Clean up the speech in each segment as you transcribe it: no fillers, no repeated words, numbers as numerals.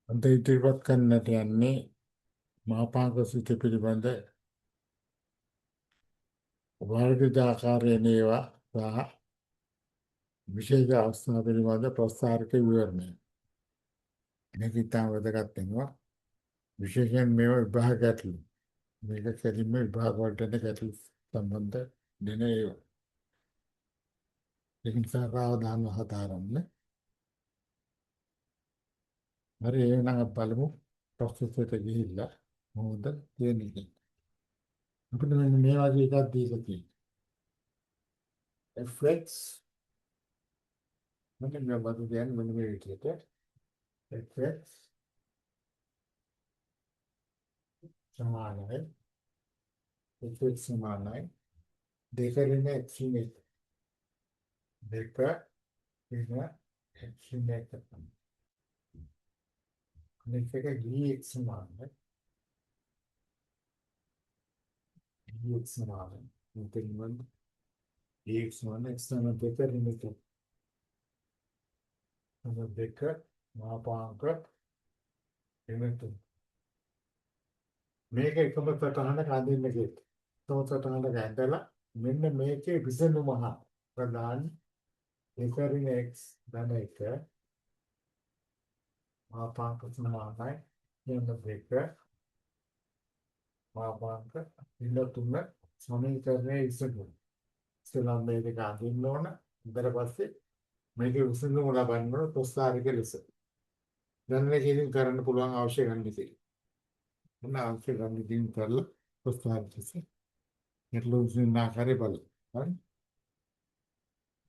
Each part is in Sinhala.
අද ඉදිරිපත් කරන්නට යන්නේ මාපාංක සිත පිළිබඳ වර්ගාකාරයෙන් ඒවා සහ විශේෂ අවස්ථා පිළිබඳ ප්‍රස්තාරක විවරණය. මේක ඉතාම වැදගත් වෙනවා. විශේෂයෙන් මේවා විභාග ගැටලු. මේක කෙලින්ම විභාග වලට එන ගැටලු සම්බන්ධ දෙන ඒවා. ඒක නිසා අවධානය හදාරන්න. හරි එහෙනම් අපි බලමු ප්‍රස්තුතයට ගිහිල්ලා මොකද කියන්නේ. අපිට මෙන්න මේ වගේ එකක් දීලා තියෙනවා. fx මෙන්න මේ වගේ දැන් මෙන්න මේ විදිහට fx සමානයි fx සමානයි දෙකරින x නේ දෙක ඉන්න x නේ අනිත් එක gx සමානයි gx සමානයි මෙතන gx සමානයි x සමාන දෙකරින එක අද දෙක මාපාංක එමෙතු මේක එකම සටහනක අඳින්න කිව්වා. තව සටහනක ඇඳලා මෙන්න මේකේ විසඳුම ප්‍රදාන දෙකරින x ධන එක මාපාංක සමානයි මෙන්න දෙක මාපාංක ඉන්න තුන සමීකරණයේ විසඳුම. ඉස්සෙල්ලා මේ දෙක අඳින්න ඕන. ඊට පස්සේ මේකේ විසඳුම ලබන්න ඕන ප්‍රස්තාරික ලෙස. දැන් මේක ඉදින් කරන්න පුළුවන් අවශ්‍ය ගණිතය. මොන අවශ්‍ය ගණිතින් කරලා ප්‍රස්තාරික ලෙස ගැටලු විසඳන ආකාරය බලමු. හරි.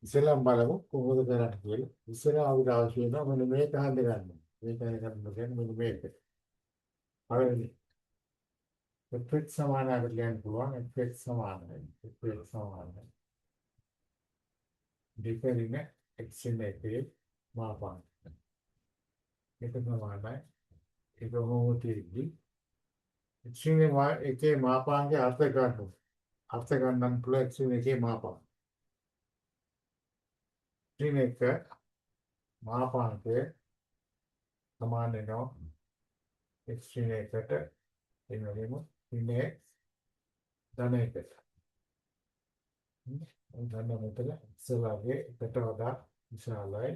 ඉස්සෙල්ලාම බලමු කොහොමද කරන්නේ කියලා. ඉස්සෙල්ලා අපිට අවශ්‍ය වෙනවා මෙන්න මේක හඳ ගන්න. මේක හඳ ගන්න මෙන්න මේක. හරිද? fx සමානයි අපිට ලියන්න පුළුවන් fx සමානයි fx සමානයි දෙකරින x ඉන්න එකේ මාපාංක. ඒක සමානයි ඒක හොමෝටීඩි x ඉන්න එකේ මාපාංකයේ අර්ථ ගන්න. අර්ථ ගන්නන් පුළුවන් x ඉන්න එකේ මාපාංක. ඉන්න එක මාපාංකයේ සමාන වෙනවා x ඉන්න එකට එන්නගෙම ඉන්න x ධන එකට. ධන මෙතන x ලාගේ එකට වඩා විශාලයි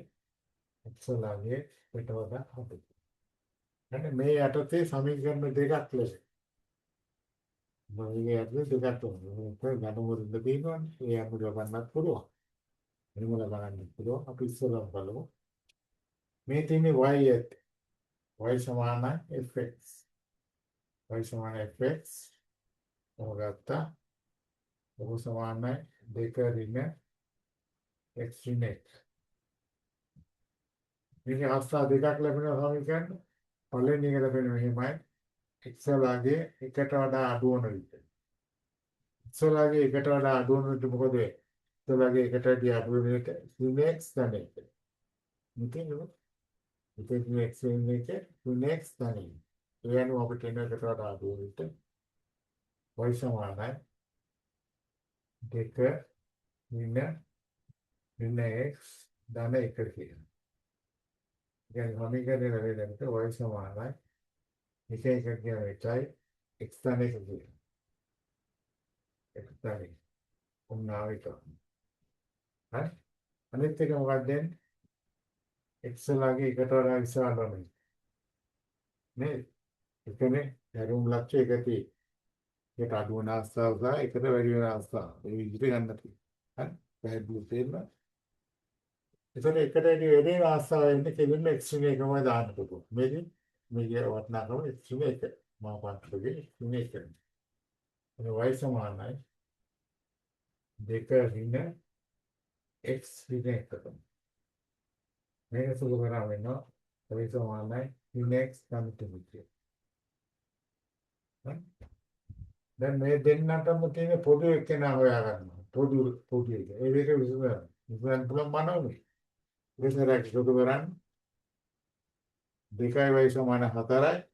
x ලාගේ එකට වඩා අඩුයි. එන්න මේ යටතේ සමීකරණ දෙකක් ලෙස මේ යටතේ දෙකක් තියෙනවා. මේක ගණමුරින්ද තියෙනවනේ. ඒ අමුඩ ගන්නත් පුළුවන්. මෙමුල ගන්න පුළුවන්. අපි ඉස්සෙල්ලා බලමු. මේ තියෙන්නේ y at y සමානයි fx. y සමානයි fx. ඔහොගත්තා. ඔහු සමානයි දෙකරින x රින එක. මේකේ අවස්ථා දෙකක් ලැබෙන සමීකරණ. පළවෙනි එක ලැබෙන මෙහෙමයි. x ලාගේ එකට වඩා අඩු වෙන විට. x ලාගේ එකට වඩා අඩු වෙන විට මොකද වෙන්නේ? x ලාගේ එකට වඩා අඩු වෙන විට sin x ධන එක. මෙතන ඉතින් x sin එක sin x ධන එක. ඒ අනුව අපිට එන එකට වඩා අඩු වෙන විට y සමානයි දෙක ඍණ x ධන එක කියලා. يعني සමීකරණය ලැබෙනකොට y සමානයි එක එක කියන එකයි x ධන එක කියලා. x ධන එක. උන්නාවිත. හරි. අනිත් එක මොකක්ද දෙන්නේ? x ලාගේ එකට වඩා විශාල වෙනවා. නේද? ඒකනේ ධර්ම ලක්ෂ්‍ය එකති. ඒක අඩු වෙන අවස්ථාව සහ එකට වැඩි වෙන අවස්ථාව. ඒ විදිහට ගන්න තියෙනවා. හරි. පැහැදිලි තේරෙනවා? ඒතකොට එකට වැඩි වෙන අවස්ථාව වෙන්නේ කෙලින්ම x නේ එකම දාන්න පුළුවන්. මේකේ වටනකම x නේ එක. මාපාංකයේ x නේ එක. y සමානයි දෙක ඍණ x ඍණ එකකට. මේක සුළු කරා වෙනවා y සමානයි ඍණ x සම්පූර්ණ. දැන් මේ දෙන්නටම තියෙන පොදු එක්කෙනා හොයා ගන්නවා. පොදු එක. ඒ දෙක විසඳන්න. විසඳන්න පුළුවන් මනෝමය. විසඳරක් සුදු කරන්නේ 2y සමාන 4යි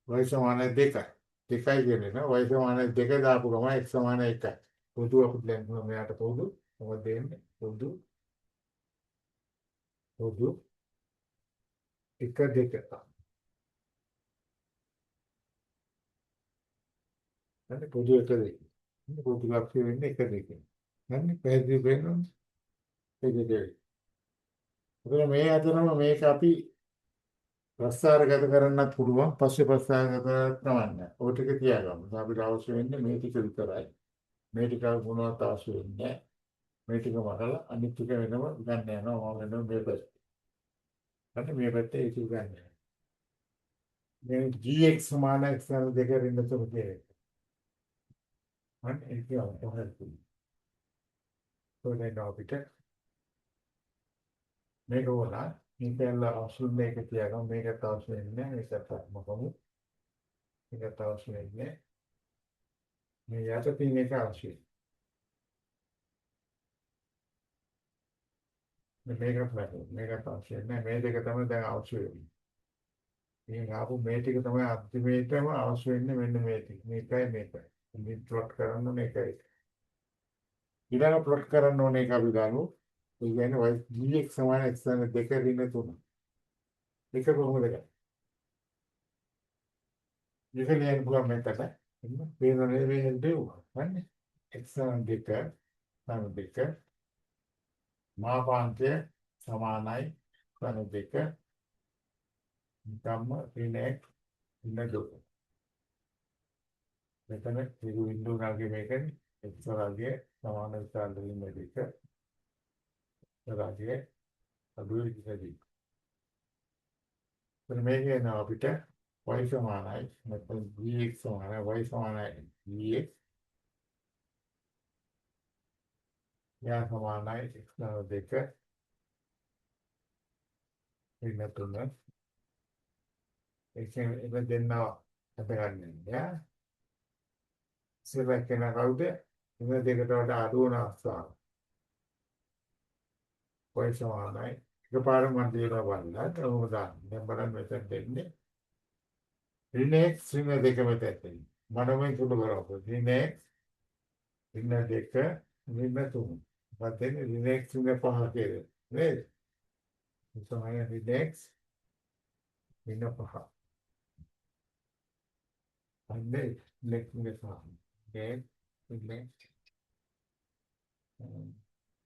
y සමාන 2යි. 2යි කියන්නේ නේද? y සමාන 2 දාපු ගමන් x සමාන 1යි. පොදු අපිට ලැබුණා මෙයාට පොදු. මොකද දෙන්නේ? පොදු 1 2 හරි පොදු එක දෙක. පොදු ලක්ෂ්‍ය වෙන්නේ එක දෙක. හරි පැහැදිලි වෙනවා. ඒක දෙක. ඒකම මේ අතරම මේක අපි ප්‍රස්තාරගත කරන්නත් පුළුවන්. පස්සේ ප්‍රස්තාරගත කරන්න. ඔය ටික තියාගන්න. අපිට අවශ්‍ය වෙන්නේ මේ ටික විතරයි. මේ ටික ගුණවත් අවශ්‍ය වෙන්නේ. මේ ටික වහලා අනිත් ටික වෙනම ගන්න යනවා. මම වෙනම මේ පැත්තේ. හරි මේ පැත්තේ ඒක ගන්න. මේ gx සමාන x දෙක රින්න තුන කියන්නේ. හරි ඒක තමයි. කොහෙන්ද අපිට මේක වුණා මේකෙල්ල අවශ්‍ය මේක තියාගමු මේකට අවශ්‍ය වෙන්නේ මේකට මොකමු මේකට අවශ්‍ය වෙන්නේ මේ යට තියෙන එක අවශ්‍යයි මේකට මේකට අවශ්‍ය නැහැ මේ දෙක තමයි දැන් අවශ්‍ය වෙන්නේ මේ ආපු මේ ටික තමයි අන්තිමේටම අවශ්‍ය වෙන්නේ මෙන්න මේ ටික මේකයි මේකයි මේ ප්ලොට් කරන්න ඕනේ ඒකයි ඊළඟ ප්ලොට් කරන්න ඕනේ එක අපි ගන්නු ඒ කියන්නේ y dx සමාන x දෙක ඍණ 3 ඒක කොහොමද ගන්නේ මේක ලියන්න පුළුවන් මෙතන වේදනේ මේ දෙවුවා හරිනේ x දෙක සම දෙක මාපාන්තය සමානයි සම දෙක ධම්ම ඍණ ඍණ 2 මෙතන ඉරු බිඳුව ගාගේ මේකනේ x වර්ගය සමාන විස්තර ඍණ 2 රාජ්‍යයේ අදුවේ කිසදී එතන මේකේ නෝ අපිට y සමානයි නැත්නම් gx සමානයි y සමානයි gx යා සමානයි x දෙක ඍණ 3 ඒක දෙන්නවා අපගන්නේ යා ඉස්සෙල්ලා කියන කවුද ඍණ දෙකට වඩා අඩු වෙන අවස්ථාව y සමානයි එකපාරම මම දෙනවා බලන්න කොහොමද දැන් බලන්න මෙතන දෙන්නේ ඍණ x ඍණ දෙක මෙතන තියෙනවා මනෝමය සුළු කරවපු ඍණ x ඍණ දෙක ඍණ 3 වතෙන් ඍණ x ඍණ 5 කියලා නේද ඒ තමයි ඍණ x ඍණ 5 අන්නේ නෙක් ඍණ 5 නෙක් ඍණ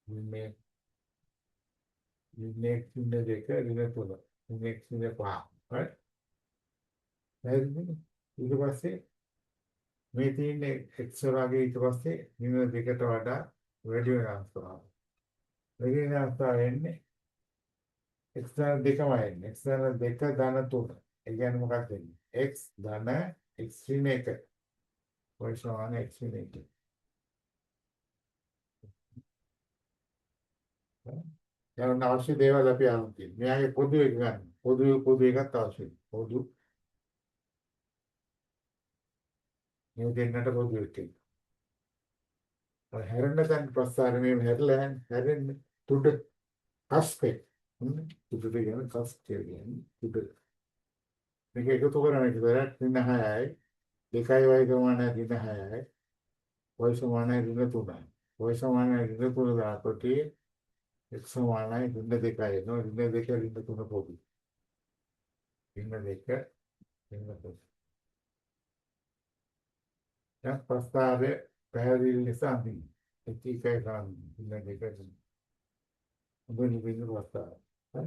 ඍණ නෙක් ඍණ දෙක ඍණ 3 ඍණ x ඍණ 5 හරි හරිද ඊට පස්සේ මේ තියෙන්නේ x වර්ගයේ ඊට පස්සේ ඍණ දෙකට වඩා වැඩි වෙන අවස්ථාව. වැඩි වෙන අවස්ථාව එන්නේ x දෙකමයි එන්නේ. x දෙක ධන 3. ඒ කියන්නේ මොකක්ද වෙන්නේ? x ධන x ඍණ 1. y සමාන x ඍණ 1. දැන් අවශ්‍ය දේවල් අපි අරන් තියෙනවා. මෙයාගේ පොදු එක ගන්න. පොදු එකක් අවශ්‍යයි. පොදු මේ දෙන්නට පොදු එකක්. හැරෙන්න දැන් ප්‍රස්තාර මේ හැරලා හැරෙන්නේ තුඩ කස්පේ තුඩ කියන කස් කියන්නේ තුඩ මේක එකතු කරන්නේ කියලා ඍණ 6යි 2යි y සමානයි ඍණ 6යි y සමානයි ඍණ 3යි y සමානයි ඍණ 3 දාකොට x සමානයි ඍණ 2යි නෝ ඍණ 2 ඍණ 3 පොදු ඍණ 2 ඍණ 3 දැන් ප්‍රස්තාරයේ පැහැදිලි නිසා එකයි ගන්න ඍණ 2 උඹනි වෙන වස්තාව හරි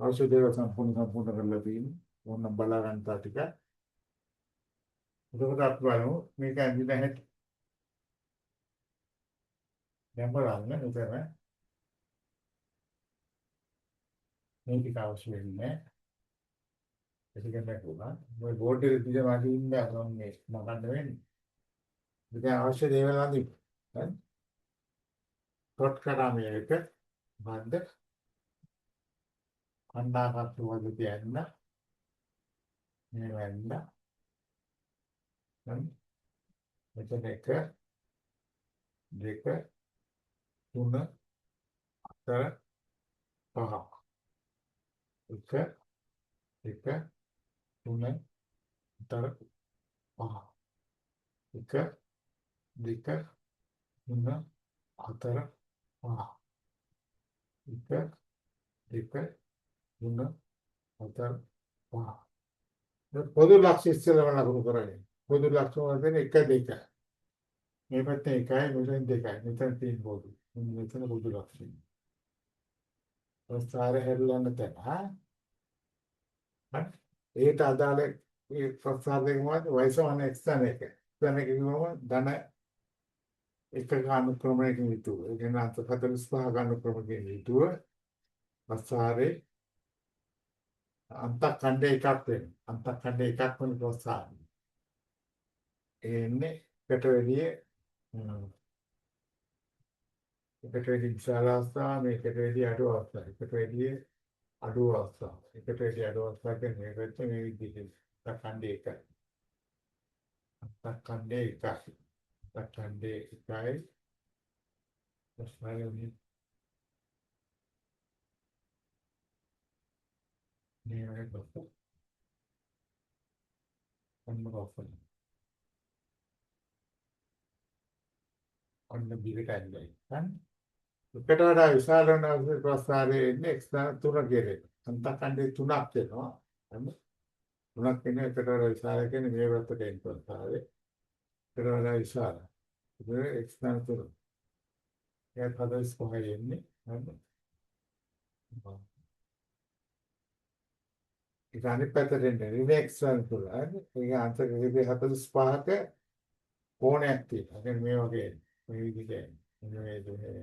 අවශ්‍ය දේවල් සම්පූර්ණ කරලා තියෙනවා ඕනම් බලා ගන්න තා ටික එතකොට අපි බලමු මේක ඇඳින හැටි දැන් බලන්න මෙතන මේ ටික අවශ්‍ය වෙන්නේ ඒක ගන්නවා මොකද බෝඩ් එකේ තියෙන වගේ ඉන්න මේ නගන්න වෙන්නේ ඉතින් අවශ්‍ය දේවල් අඳින්න හරි පොට් කරා මේක බන්ද අන්දාගත්තු වගේ තියන්න මේ වෙන්න හරි මෙතන 1 2 3 4 5 1 2 3 4 5 1 2 3 4 5 1 2 3 4 5 පොදු ලක්ෂ්‍ය ඉස්සෙල්ලාම ලකුණු කරන්නේ පොදු ලක්ෂණ වලින් එක දෙක. මේ පැත්තේ එකයි මෙතන දෙකයි. මෙතන තියෙන පොදු. මෙතන පොදු ලක්ෂණ. ප්‍රස්ථාරය හැදලන්න තැන. හරි. ඒට අදාළ ඒ ප්‍රස්ථාර දෙකම y සමාන x තැන එක. තැන එක කිව්වම ධන එක අනුක්‍රමයකින් යුතුව. ඒ කියන්නේ අන්ත 45 අනුක්‍රමයකින් යුතුව ප්‍රස්ථාරේ අන්තඛණ්ඩ එකක් වෙනවා. අන්තඛණ්ඩ එකක් වෙන ප්‍රස්ථාරය. එන්නේ එකට වැඩිය එකට වැඩි විශාල අවස්ථාව මේකට වැඩි අඩු අවස්ථාව. එකට වැඩි අඩු අවස්ථාව. එකට වැඩි අඩු අවස්ථාව කියන්නේ මේ පැත්තේ මේ විදිහට. අන්තඛණ්ඩ එකයි. අන්තඛණ්ඩ එකයි. අන්තඛණ්ඩ එකයි. ප්‍රස්ථාරය මේ වගේ අන්න ඔන්න බිගට ඇල්ලයි. එකට වඩා විශාල වෙන ප්‍රස්ථාරයේ ඉන්නේ x ධන 3 කියලා. අන්තඛණ්ඩේ 3ක් වෙනවා. හරි. 3ක් වෙන එකට වඩා විශාල කියන්නේ මේ පැත්තට එන ප්‍රස්ථාරය. එකට වඩා විශාල. ඒක x ධන 3. ඒක හදස් කොහේ එන්නේ? හරි. ඒක අනිත් පැත්තට එන්නේ ඍණ x ධන 3. හරි. ඒක අන්තක 45ක කෝණයක් තියෙනවා. ඒ මේ වගේ මේ විදිහට මේ දුන්නේ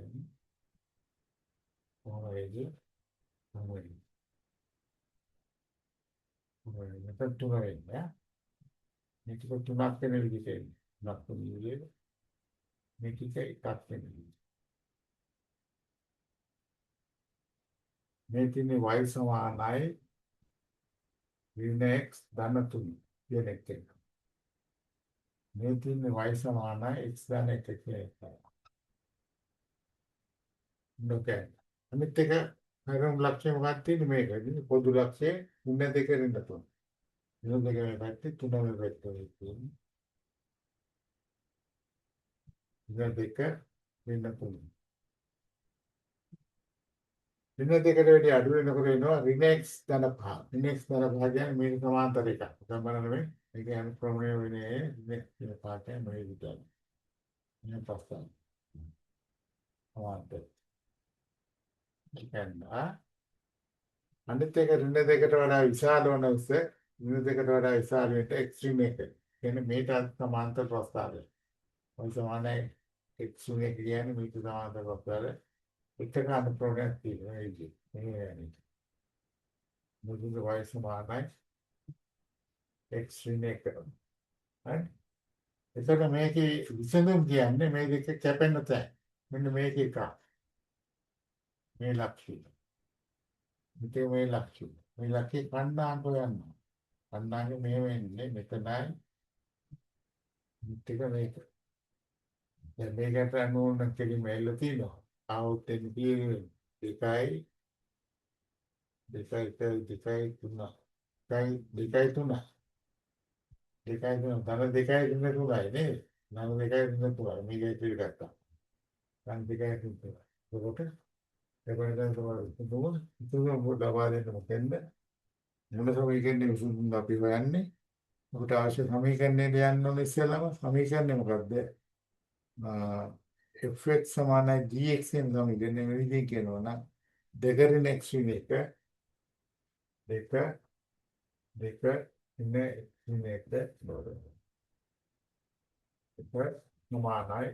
මොනවද මෙතන තුන වෙන්නේ මේක තුනක් වෙන විදිහට තුනක් වෙන විදිහට මේක එකක් වෙන විදිහට මේ තින්නේ y සමානයි ඍණ x ධන 3 කියන එක. මේ තින්නේ y සමානයි x ධන 1 කියන එක. නොකෑ. අනිත් එක හරම් ලක්ෂ්‍ය මොකක්ද තියෙන්නේ මේක. පොදු ලක්ෂ්‍ය ඍණ දෙක ඍණ 3. ඍණ දෙක මේ පැත්තේ 3 මේ පැත්තේ තියෙන්නේ. ඍණ දෙක ඍණ 3. ඍණ දෙකට වැඩි අඩු වෙනකොට එනවා ඍණ x ධන 5. ඍණ x ධන 5 කියන්නේ මේක සමාන්තර එකක්. දැන් බලන්න මේ මේක අනුක්‍රමණය වෙන්නේ මේ පාඩේ මේ විදිහට. මේ පස්සෙන්. සමාන්තර. දැන් අනිත් එක ඍණ දෙකට වඩා විශාල වන උස ඍණ දෙකට වඩා විශාල වෙට එක්ස්ට්‍රීම් එක. කියන්නේ මේට සමාන්තර ප්‍රස්ථාරය. ඔය සමානයි එක්ස්ට්‍රීම් එක කියන්නේ මේට සමාන්තර ප්‍රස්ථාරය. එක අනුක්‍රමයක් තියෙනවා ඒ විදිහට. මේ යන්නේ. මුදුන y සමානයි එක්ස්ට්‍රීම් එක. හරි. එතකොට මේකේ විසඳුම් කියන්නේ මේ දෙක කැපෙන තැන. මෙන්න මේක එක. මේ ලක්ෂ්‍ය. මේ ලක්ෂ්‍ය. මේ ලක්ෂ්‍ය කණ්ඩායම් හොයනවා. කණ්ඩායම් මේ වෙන්නේ මෙතනයි. ටික මේක. දැන් මේකට අනුවන කෙලින් මෙල්ල තියෙනවා. ආවොත් එන්නේ දෙකයි දෙකයි තුන. දෙකයි තුන. ධන දෙකයි තුන තුනයි නේද? ධන දෙකයි තුන තුනයි. මේක ඉතිරි ගත්තා. ධන දෙකයි තුන තුනයි. ඒකට එපරිදන් තමයි තුන මොකද ලබා දෙන්න මොකෙන්ද? මොන සමීකරණය විසඳුම් අපි හොයන්නේ? ඔබට අවශ්‍ය සමීකරණයට යන්න ඕනේ ඉස්සෙල්ලාම සමීකරණය මොකද්ද? fx සමානයි gx කියන සමීකරණය මේ විදිහට කියනවා නම් දෙකරින් x වින එක දෙක ඉන්න වින එක බව. ඒක සමානයි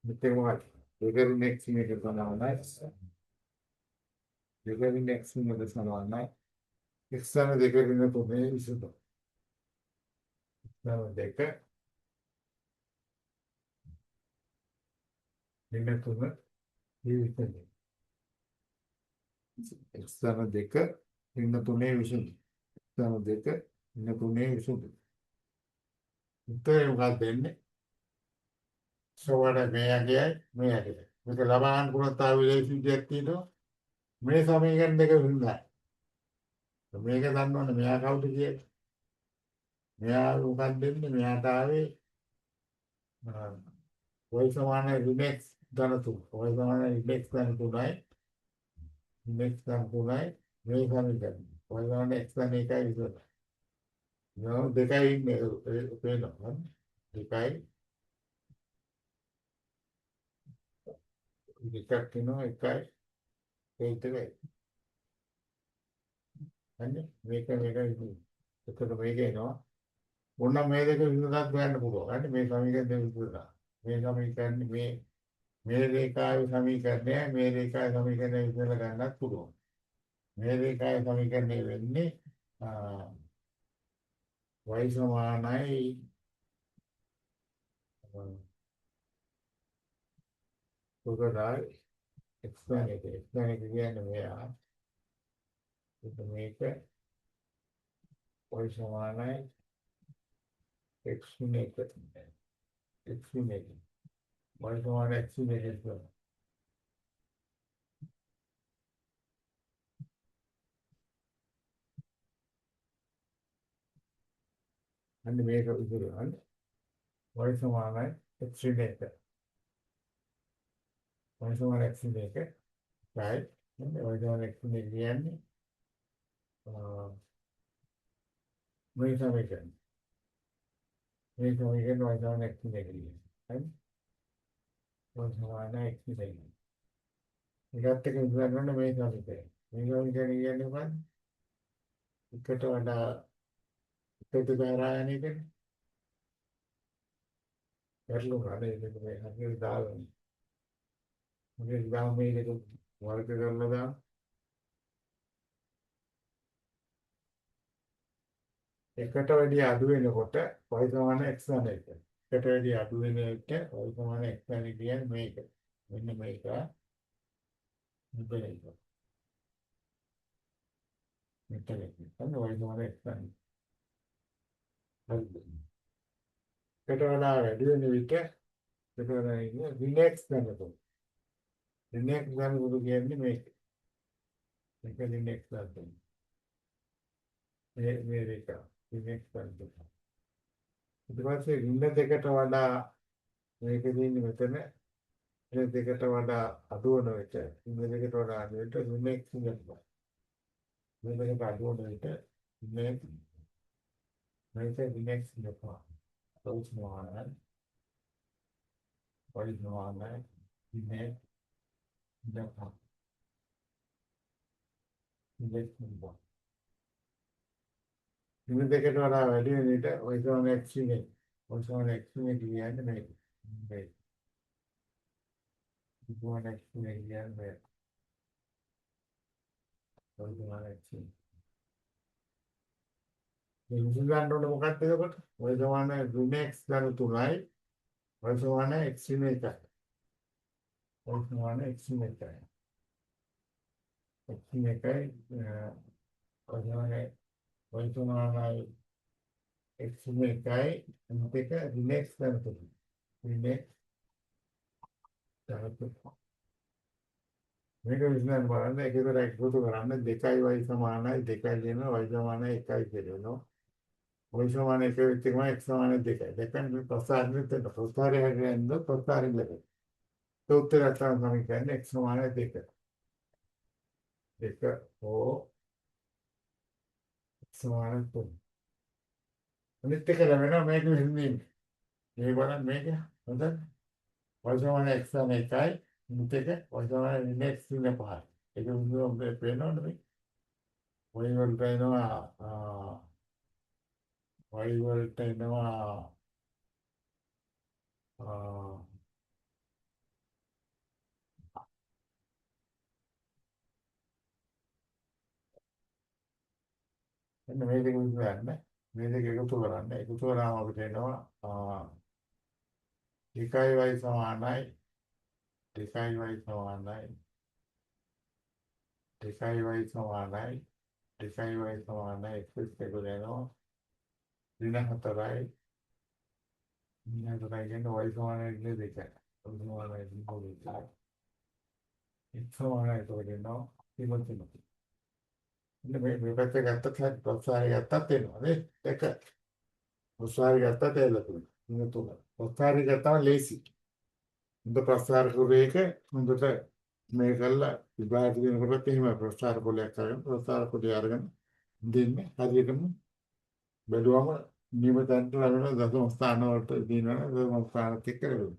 මෙතන මොකක්ද? දෙකරින් x වින එක සමානයි දෙකරින් x වින එක සමානයි x යන දෙකරින් තුනේ විසඳුම. නම දෙක ඍණ 3 විසඳුම. x යන දෙක ඍණ 3 විසඳුම. x යන දෙක ඍණ 3 විසඳුම. උත්තරේ මොකක්ද දෙන්නේ? සෝවාට මේකයි. මේක ලබා ගන්න පුළුවන් තාම විශේෂයක් තියෙනවා. මේ සමීකරණ දෙක විඳලා. මේක දන්නවනේ මෙයා කවුද කියලා. මෙයා මොකක්ද දෙන්නේ? මෙයාට ආවේ y සමානයි ඍණ x ධන 3. y සමානයි ඍණ x ධන 3යි. ඍණ x ධන 3යි මේ සමීකරණය. y සමානයි x ධන 1යි විසඳුම. දෙකයි ඉන්නේ පේනවා. දෙකයි දෙකක් වෙනවා එකයි ඒ දෙකයි. හරි මේක ඉන්නේ. එතකොට මේක එනවා. ඕනනම් මේ දෙක විසඳලා ගන්න පුළුවන්. හරි මේ සමීකරණ දෙක විසඳලා. මේ සමීකරණ මේ රේඛාවේ සමීකරණය මේ රේඛාවේ සමීකරණය විසඳලා ගන්නත් පුළුවන්. මේ රේඛාවේ සමීකරණය වෙන්නේ y සමානයි උගදායි x කියන්නේ මෙයා. මේක y සමානයි x මේක x මේක y සමානයි x මේක කියලා. අන්න මේක විදිහට y සමානයි x මේක y සමානයි x මේක right y සමානයි x මේක කියන්නේ මේ සමීකරණ y සමානයි x මේක කියන්නේ right y සමානයි x මේක ඒකත් එක්ක විසඳන්න මේ සමීකරණ කියන්නේ මොකක්ද එකට වඩා එකතු කරා යන එකනේ කරලුවා නේද මේ හරියට දාලා මොකද ගාම මේක වර්ග කරලා දාන්න එකට වැඩි අඩු වෙනකොට y සමාන x ගන්න එක. එකට වැඩි අඩු වෙන එක y සමාන x ගන්න කියන්නේ මේක. මෙන්න මේක. මෙතන එක. මෙතන එක. අන්න y සමාන x ගන්න. හරිද? එකට වඩා වැඩි වෙන විට එකට වඩා ඉන්නේ රිලැක්ස් ගන්නකොට. රිලැක්ස් ගන්නකොට කියන්නේ මේක. මේක රිලැක්ස් ගන්න. මේ එක. රිලැක්ස් ගන්න. ඊට පස්සේ රින්න දෙකට වඩා මේක දෙන්නේ මෙතන රින්න දෙකට වඩා අඩු වෙන විට රින්න දෙකට වඩා අඩු වෙට රිලැක්ස් ගන්නවා. රින්න දෙකට අඩු වෙන විට මේක රිලැක්ස් ගන්නවා. සෝස්මානයි පරිමානයි රිලැක්ස් ගන්නවා. රිලැක්ස් ගන්නවා. රින්න දෙකට වඩා වැඩි වෙන විට y සමාන x නේ. y සමාන x නේ කියන්නේ මේක. මේක. y සමාන x නේ කියන්නේ මේක. y සමාන x. මේ විසඳන්න ඕනේ මොකක්ද එතකොට? y සමාන ඍණ x ගන්න 3යි y සමාන x නේ එකයි. y සමාන x නේ එකයි. x නේ එකයි y සමානයි x නේ එකයි අනිත් එක ඍණ x ගන්න 3යි. ඍණ x ගන්න 3යි. මේක විසඳන්න බලන්න එකකට එකතු කරන්න 2y සමානයි 2 කියනවා y සමානයි 1යි කියනවා. y සමාන 1 වෙච්ච එකම x සමාන 2යි. දෙකෙන් මේ ප්‍රසාරණය දෙන්න. ප්‍රසාරය හැදෙන්න ප්‍රසාරය ලැබෙයි. ඒ උත්තරය තමයි කියන්නේ x සමාන 2. 2 හෝ x සමාන 3. අනිත් එක ලැබෙනවා මේක විසඳීම. මේ බලන්න මේක හොඳයි. y සමාන x සමාන 1යි. අනිත් එක y සමාන x සමාන 5යි. ඒක විසඳුම පේනවද මේ? y වලට එනවා y වලට එනවා මෙන්න මේ දෙක විසඳන්න. මේ දෙක එකතු කරන්න. එකතු කරාම අපිට එනවා 2y සමානයි 2y සමානයි 2y සමානයි 2y සමානයි x එක දෙනවා ඍණ 4යි ඍණ 4යි කියන්නේ y සමානයි ඍණ 2යි y සමානයි ඍණ 2යි x සමානයි ඒක දෙනවා ඉක්මනට මේ පැත්ත ගත්තත් හරි ප්‍රසාරය ගත්තත් එනවා නේ එක ප්‍රසාරය ගත්තත් එළතුන ඉන්න තුන ප්‍රසාරය ගත්තාම ලේසි හොඳ ප්‍රසාර කුරේක හොඳට මේ කළා විභාග දෙනකොට එහෙම ප්‍රසාර පොලයක් අරගෙන ප්‍රසාර පොලේ අරගෙන දෙන්නේ හරියටම බැලුවම නියම තැනට ලැබෙන දශම ස්ථාන වලට දිනන දශම ස්ථානත් එක්ක ලැබෙනවා.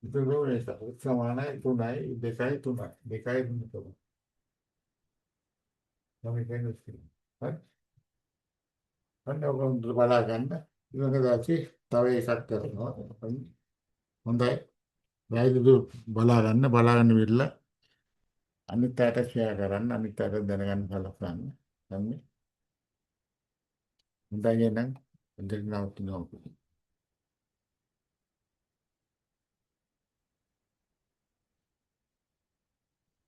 ඉතින් මේ සමානයි 3යි 2යි 3යි 2යි 3. තමයි කියන්නේ ඉතින්. හරි. අන්න ඔක හොඳට බලා ගන්න. ඊළඟ දවසේ තව එකක් කරනවා. හොඳයි. වැයදු බලා ගන්න විදිහට අනිත් අයට ෂෙයා කරන්න අනිත් අයට දැනගන්න සලස්වන්න. හරි. හොඳයි එහෙනම්. ඉතින් නවතිනවා.